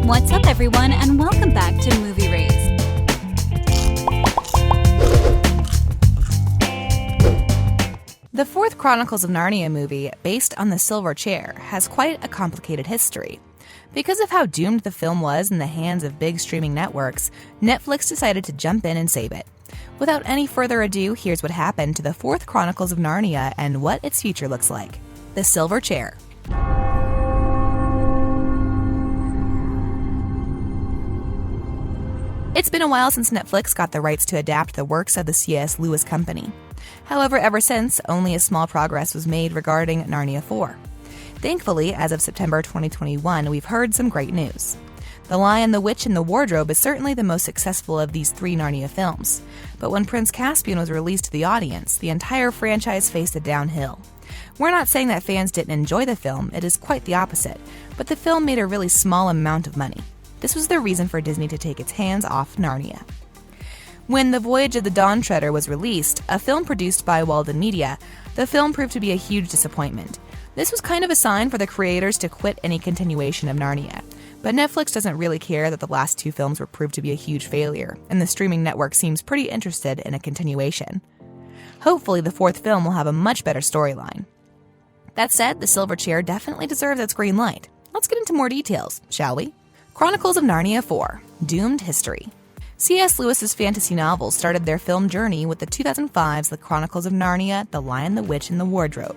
What's up, everyone, and welcome back to Movie Raised. The fourth Chronicles of Narnia movie, based on The Silver Chair, has quite a complicated history. Because of how doomed the film was in the hands of big streaming networks, Netflix decided to jump in and save it. Without any further ado, here's what happened to the fourth Chronicles of Narnia and what its future looks like. The Silver Chair. It's been a while since Netflix got the rights to adapt the works of the C.S. Lewis Company. However, ever since, only a small progress was made regarding Narnia 4. Thankfully, as of September 2021, we've heard some great news. The Lion, the Witch, and the Wardrobe is certainly the most successful of these three Narnia films. But when Prince Caspian was released to the audience, the entire franchise faced a downhill. We're not saying that fans didn't enjoy the film, it is quite the opposite, but the film made a really small amount of money. This was the reason for Disney to take its hands off Narnia. When The Voyage of the Dawn Treader was released, a film produced by Walden Media, the film proved to be a huge disappointment. This was kind of a sign for the creators to quit any continuation of Narnia. But Netflix doesn't really care that the last two films were proved to be a huge failure, and the streaming network seems pretty interested in a continuation. Hopefully, the fourth film will have a much better storyline. That said, The Silver Chair definitely deserves its green light. Let's get into more details, shall we? Chronicles of Narnia 4: Doomed History. C.S. Lewis's fantasy novels started their film journey with the 2005's The Chronicles of Narnia, The Lion, the Witch, and the Wardrobe.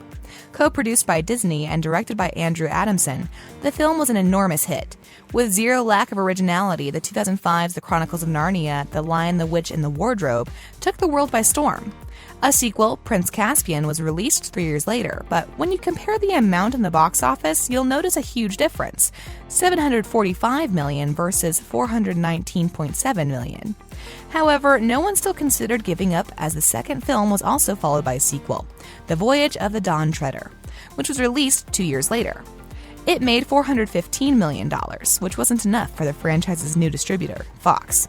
Co-produced by Disney and directed by Andrew Adamson, the film was an enormous hit. With zero lack of originality, the 2005's The Chronicles of Narnia, The Lion, the Witch, and the Wardrobe took the world by storm. A sequel, Prince Caspian, was released 3 years later, but when you compare the amount in the box office, you'll notice a huge difference: $745 million versus $419.7 million. However, no one still considered giving up, as the second film was also followed by a sequel, The Voyage of the Dawn Treader, which was released 2 years later. It made $415 million, which wasn't enough for the franchise's new distributor, Fox.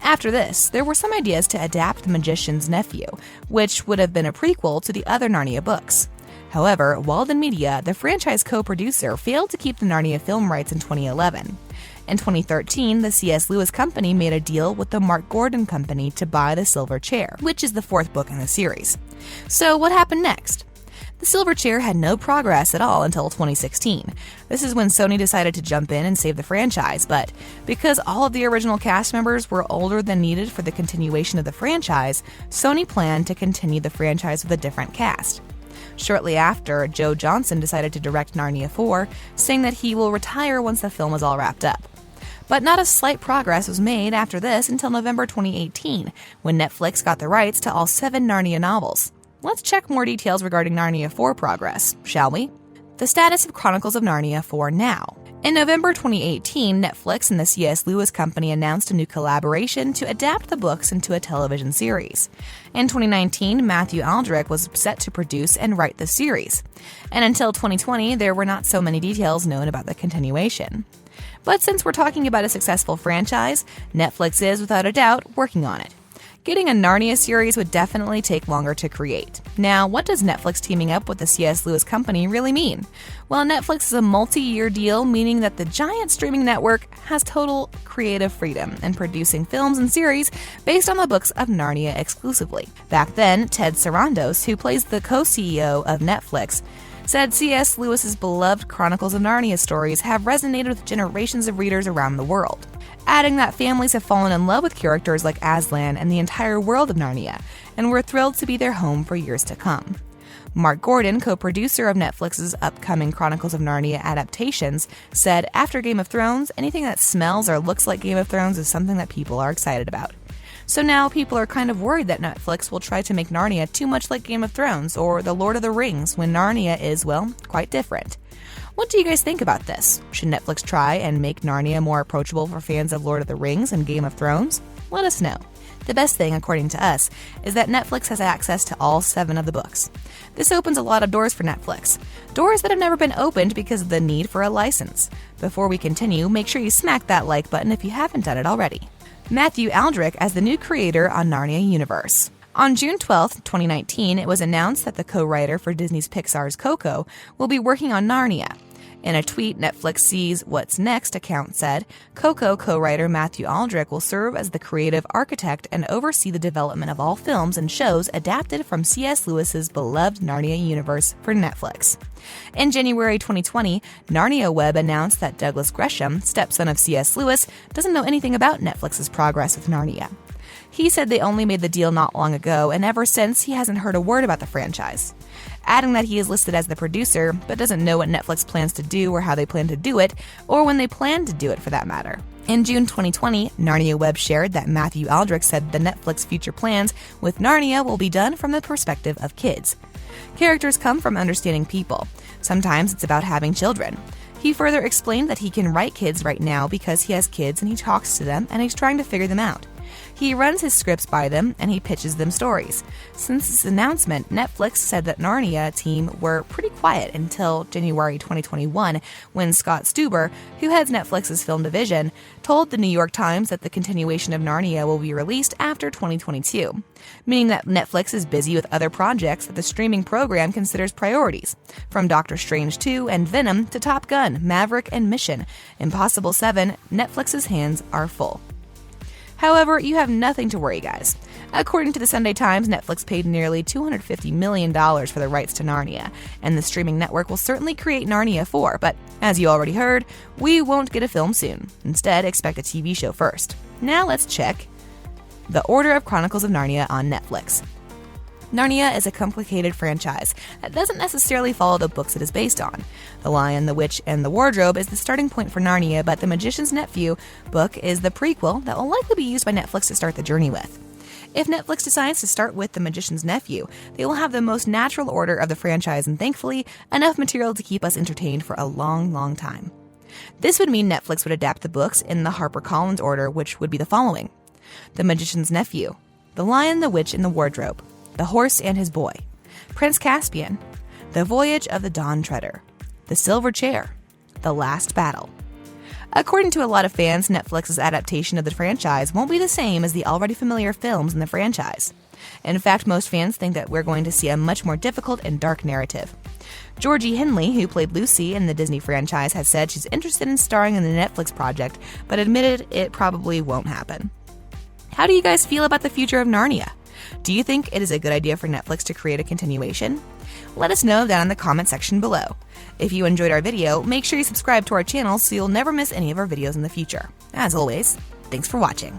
After this, there were some ideas to adapt The Magician's Nephew, which would have been a prequel to the other Narnia books. However, Walden Media, the franchise co-producer, failed to keep the Narnia film rights in 2011. In 2013, the C.S. Lewis Company made a deal with the Mark Gordon Company to buy The Silver Chair, which is the fourth book in the series. So what happened next? The Silver Chair had no progress at all until 2016. This is when Sony decided to jump in and save the franchise, but because all of the original cast members were older than needed for the continuation of the franchise, Sony planned to continue the franchise with a different cast. Shortly after, Joe Johnston decided to direct Narnia 4, saying that he will retire once the film is all wrapped up. But not a slight progress was made after this until November 2018, when Netflix got the rights to all 7 Narnia novels. Let's check more details regarding Narnia 4 progress, shall we? The status of Chronicles of Narnia 4 now. In November 2018, Netflix and the C.S. Lewis Company announced a new collaboration to adapt the books into a television series. In 2019, Matthew Aldrich was set to produce and write the series. And until 2020, there were not so many details known about the continuation. But since we're talking about a successful franchise, Netflix is, without a doubt, working on it. Getting a Narnia series would definitely take longer to create. Now, what does Netflix teaming up with the C.S. Lewis Company really mean? Well, Netflix is a multi-year deal, meaning that the giant streaming network has total creative freedom in producing films and series based on the books of Narnia exclusively. Back then, Ted Sarandos, who plays the co-CEO of Netflix, said C.S. Lewis's beloved Chronicles of Narnia stories have resonated with generations of readers around the world, adding that families have fallen in love with characters like Aslan and the entire world of Narnia, and were thrilled to be their home for years to come. Mark Gordon, co-producer of Netflix's upcoming Chronicles of Narnia adaptations, said, "After Game of Thrones, anything that smells or looks like Game of Thrones is something that people are excited about." So now people are kind of worried that Netflix will try to make Narnia too much like Game of Thrones or The Lord of the Rings, when Narnia is, well, quite different. What do you guys think about this? Should Netflix try and make Narnia more approachable for fans of Lord of the Rings and Game of Thrones? Let us know. The best thing, according to us, is that Netflix has access to all 7 of the books. This opens a lot of doors for Netflix. Doors that have never been opened because of the need for a license. Before we continue, make sure you smack that like button if you haven't done it already. Matthew Aldrich as the new creator on Narnia Universe. On June 12, 2019, it was announced that the co-writer for Disney's Pixar's Coco will be working on Narnia. In a tweet, Netflix Sees What's Next account said, Coco co-writer Matthew Aldrich will serve as the creative architect and oversee the development of all films and shows adapted from C.S. Lewis's beloved Narnia universe for Netflix. In January 2020, Narnia Web announced that Douglas Gresham, stepson of C.S. Lewis, doesn't know anything about Netflix's progress with Narnia. He said they only made the deal not long ago, and ever since, he hasn't heard a word about the franchise. Adding that he is listed as the producer, but doesn't know what Netflix plans to do or how they plan to do it, or when they plan to do it for that matter. In June 2020, Narnia Web shared that Matthew Aldrich said the Netflix future plans with Narnia will be done from the perspective of kids. Characters come from understanding people. Sometimes it's about having children. He further explained that he can write kids right now because he has kids and he talks to them and he's trying to figure them out. He runs his scripts by them and he pitches them stories. Since this announcement, Netflix said that Narnia team were pretty quiet until January 2021 when Scott Stuber, who heads Netflix's film division, told the New York Times that the continuation of Narnia will be released after 2022, meaning that Netflix is busy with other projects that the streaming program considers priorities, from Doctor Strange 2 and Venom to Top Gun, Maverick, and Mission Impossible 7. Netflix's hands are full. However, you have nothing to worry, guys. According to the Sunday Times, Netflix paid nearly $250 million for the rights to Narnia, and the streaming network will certainly create Narnia 4, but as you already heard, we won't get a film soon. Instead, expect a TV show first. Now let's check the order of Chronicles of Narnia on Netflix. Narnia is a complicated franchise that doesn't necessarily follow the books it is based on. The Lion, the Witch, and the Wardrobe is the starting point for Narnia, but The Magician's Nephew book is the prequel that will likely be used by Netflix to start the journey with. If Netflix decides to start with The Magician's Nephew, they will have the most natural order of the franchise and thankfully, enough material to keep us entertained for a long, long time. This would mean Netflix would adapt the books in the HarperCollins order, which would be the following: The Magician's Nephew, The Lion, the Witch, and the Wardrobe, The Horse and His Boy, Prince Caspian, The Voyage of the Dawn Treader, The Silver Chair, The Last Battle. According to a lot of fans, Netflix's adaptation of the franchise won't be the same as the already familiar films in the franchise. In fact, most fans think that we're going to see a much more difficult and dark narrative. Georgie Henley, who played Lucy in the Disney franchise, has said she's interested in starring in the Netflix project, but admitted it probably won't happen. How do you guys feel about the future of Narnia? Do you think it is a good idea for Netflix to create a continuation? Let us know down in the comment section below. If you enjoyed our video, make sure you subscribe to our channel so you'll never miss any of our videos in the future. As always, thanks for watching.